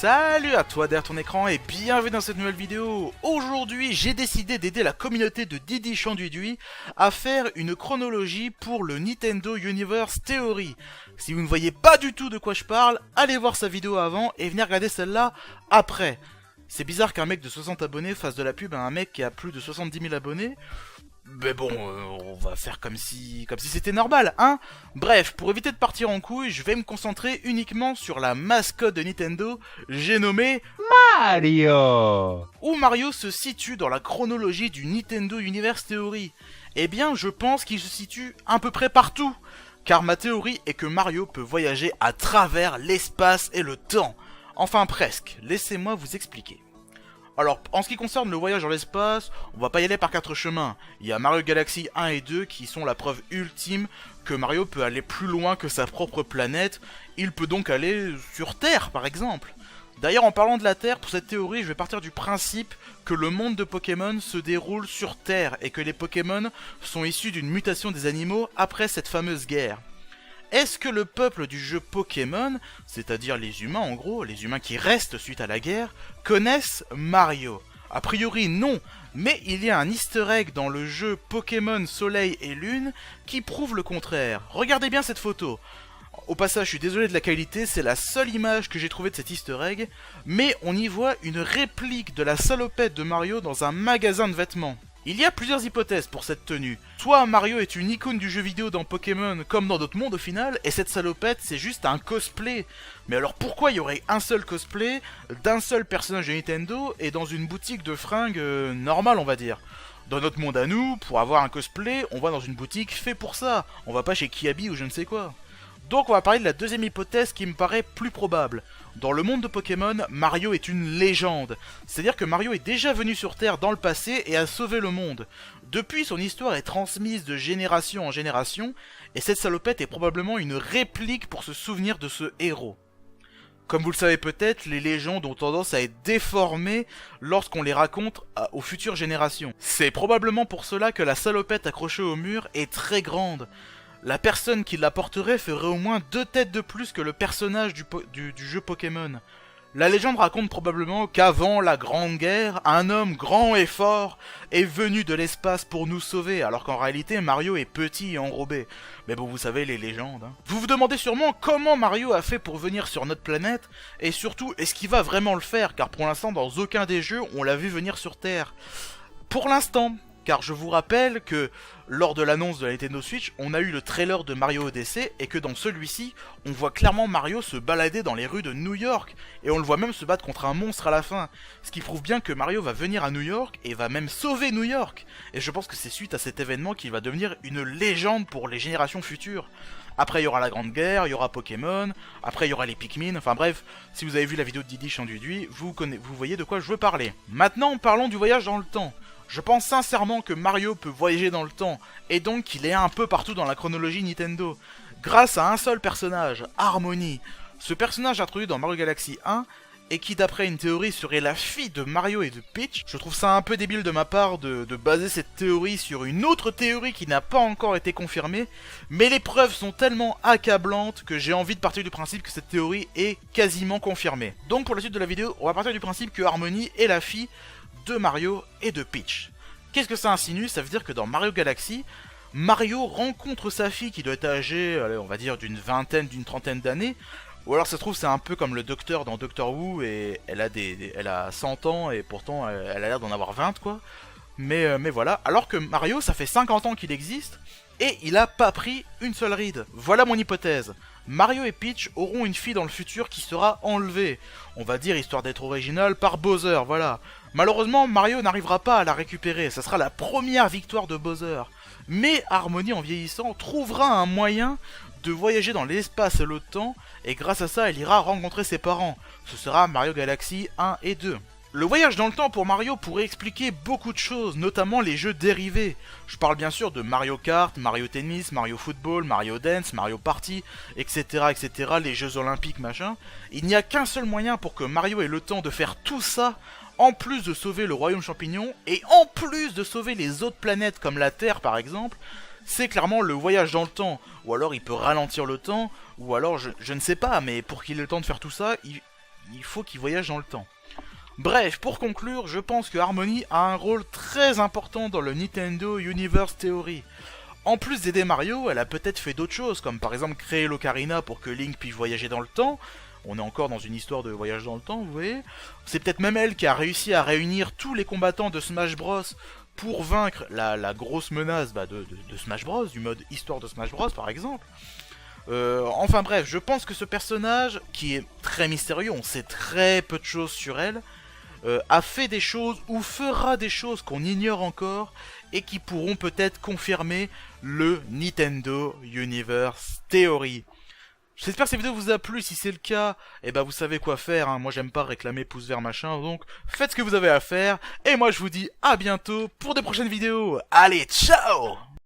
Salut à toi derrière ton écran et bienvenue dans cette nouvelle vidéo. Aujourd'hui j'ai décidé d'aider la communauté de Didi Chanduidui à faire une chronologie pour le Nintendo Universe Theory. Si vous ne voyez pas du tout de quoi je parle, allez voir sa vidéo avant et venez regarder celle-là après. C'est bizarre qu'un mec de 60 abonnés fasse de la pub à un mec qui a plus de 70 000 abonnés. Mais bon, on va faire comme si c'était normal, hein. Bref, pour éviter de partir en couille, je vais me concentrer uniquement sur la mascotte de Nintendo, j'ai nommé Mario. Où Mario se situe dans la chronologie du Nintendo Universe Theory. Eh bien, je pense qu'il se situe à peu près partout, car ma théorie est que Mario peut voyager à travers l'espace et le temps. Enfin presque, laissez-moi vous expliquer. Alors, en ce qui concerne le voyage dans l'espace, on va pas y aller par 4 chemins. Il y a Mario Galaxy 1 et 2 qui sont la preuve ultime que Mario peut aller plus loin que sa propre planète. Il peut donc aller sur Terre, par exemple. D'ailleurs, en parlant de la Terre, pour cette théorie, je vais partir du principe que le monde de Pokémon se déroule sur Terre et que les Pokémon sont issus d'une mutation des animaux après cette fameuse guerre. Est-ce que le peuple du jeu Pokémon, c'est-à-dire les humains en gros, les humains qui restent suite à la guerre, connaissent Mario? A priori non, mais il y a un easter egg dans le jeu Pokémon Soleil et Lune qui prouve le contraire. Regardez bien cette photo. Au passage, je suis désolé de la qualité, c'est la seule image que j'ai trouvée de cet easter egg, mais on y voit une réplique de la salopette de Mario dans un magasin de vêtements. Il y a plusieurs hypothèses pour cette tenue. Soit Mario est une icône du jeu vidéo dans Pokémon comme dans d'autres mondes au final, et cette salopette c'est juste un cosplay. Mais alors pourquoi il y aurait un seul cosplay d'un seul personnage de Nintendo et dans une boutique de fringues normale on va dire? Dans notre monde à nous, pour avoir un cosplay, on va dans une boutique fait pour ça. On va pas chez Kiabi ou je ne sais quoi. Donc on va parler de la deuxième hypothèse qui me paraît plus probable. Dans le monde de Pokémon, Mario est une légende. C'est-à-dire que Mario est déjà venu sur Terre dans le passé et a sauvé le monde. Depuis, son histoire est transmise de génération en génération, et cette salopette est probablement une réplique pour se souvenir de ce héros. Comme vous le savez peut-être, les légendes ont tendance à être déformées lorsqu'on les raconte aux futures générations. C'est probablement pour cela que la salopette accrochée au mur est très grande. La personne qui la porterait ferait au moins 2 têtes de plus que le personnage du jeu Pokémon. La légende raconte probablement qu'avant la Grande Guerre, un homme grand et fort est venu de l'espace pour nous sauver, alors qu'en réalité Mario est petit et enrobé. Mais bon, vous savez, les légendes, hein. Vous vous demandez sûrement comment Mario a fait pour venir sur notre planète, et surtout, est-ce qu'il va vraiment le faire, car pour l'instant, dans aucun des jeux, on l'a vu venir sur Terre. Pour l'instant, car je vous rappelle que lors de l'annonce de la Nintendo Switch, on a eu le trailer de Mario Odyssey et que dans celui-ci, on voit clairement Mario se balader dans les rues de New York et on le voit même se battre contre un monstre à la fin. Ce qui prouve bien que Mario va venir à New York et va même sauver New York. Et je pense que c'est suite à cet événement qu'il va devenir une légende pour les générations futures. Après il y aura la Grande Guerre, il y aura Pokémon, après il y aura les Pikmin, enfin bref, si vous avez vu la vidéo de Didi Chanduidui, vous voyez de quoi je veux parler. Maintenant parlons du voyage dans le temps. Je pense sincèrement que Mario peut voyager dans le temps, et donc qu'il est un peu partout dans la chronologie Nintendo, grâce à un seul personnage, Harmony. Ce personnage introduit dans Mario Galaxy 1, et qui d'après une théorie serait la fille de Mario et de Peach. Je trouve ça un peu débile de ma part de baser cette théorie sur une autre théorie qui n'a pas encore été confirmée, mais les preuves sont tellement accablantes que j'ai envie de partir du principe que cette théorie est quasiment confirmée. Donc pour la suite de la vidéo, on va partir du principe que Harmony est la fille de Mario et de Peach. Qu'est-ce que ça insinue? Ça veut dire que dans Mario Galaxy, Mario rencontre sa fille qui doit être âgée, on va dire d'une vingtaine, d'une trentaine d'années, ou alors ça se trouve c'est un peu comme le docteur dans Doctor Who et elle a 100 ans et pourtant elle a l'air d'en avoir 20 quoi. Mais voilà, alors que Mario ça fait 50 ans qu'il existe et il a pas pris une seule ride. Voilà mon hypothèse. Mario et Peach auront une fille dans le futur qui sera enlevée, on va dire histoire d'être original, par Bowser, voilà. Malheureusement, Mario n'arrivera pas à la récupérer, ça sera la première victoire de Bowser. Mais Harmony, en vieillissant, trouvera un moyen de voyager dans l'espace et le temps, et grâce à ça, elle ira rencontrer ses parents. Ce sera Mario Galaxy 1 et 2. Le voyage dans le temps pour Mario pourrait expliquer beaucoup de choses, notamment les jeux dérivés. Je parle bien sûr de Mario Kart, Mario Tennis, Mario Football, Mario Dance, Mario Party, etc. etc. les jeux olympiques machin. Il n'y a qu'un seul moyen pour que Mario ait le temps de faire tout ça, en plus de sauver le royaume champignon, et en plus de sauver les autres planètes comme la Terre par exemple, c'est clairement le voyage dans le temps. Ou alors il peut ralentir le temps, ou alors je ne sais pas, mais pour qu'il ait le temps de faire tout ça, il faut qu'il voyage dans le temps. Bref, pour conclure, je pense que Harmony a un rôle très important dans le Nintendo Universe Theory. En plus d'aider Mario, elle a peut-être fait d'autres choses, comme par exemple créer l'Ocarina pour que Link puisse voyager dans le temps. On est encore dans une histoire de voyage dans le temps, vous voyez. C'est peut-être même elle qui a réussi à réunir tous les combattants de Smash Bros pour vaincre la grosse menace de Smash Bros, du mode histoire de Smash Bros par exemple. Enfin bref, je pense que ce personnage, qui est très mystérieux, on sait très peu de choses sur elle, a fait des choses ou fera des choses qu'on ignore encore et qui pourront peut-être confirmer le Nintendo Universe Theory. J'espère que cette vidéo vous a plu, si c'est le cas, eh ben vous savez quoi faire, hein. Moi j'aime pas réclamer pouce vert machin, donc faites ce que vous avez à faire, et moi je vous dis à bientôt pour des prochaines vidéos. Allez, ciao!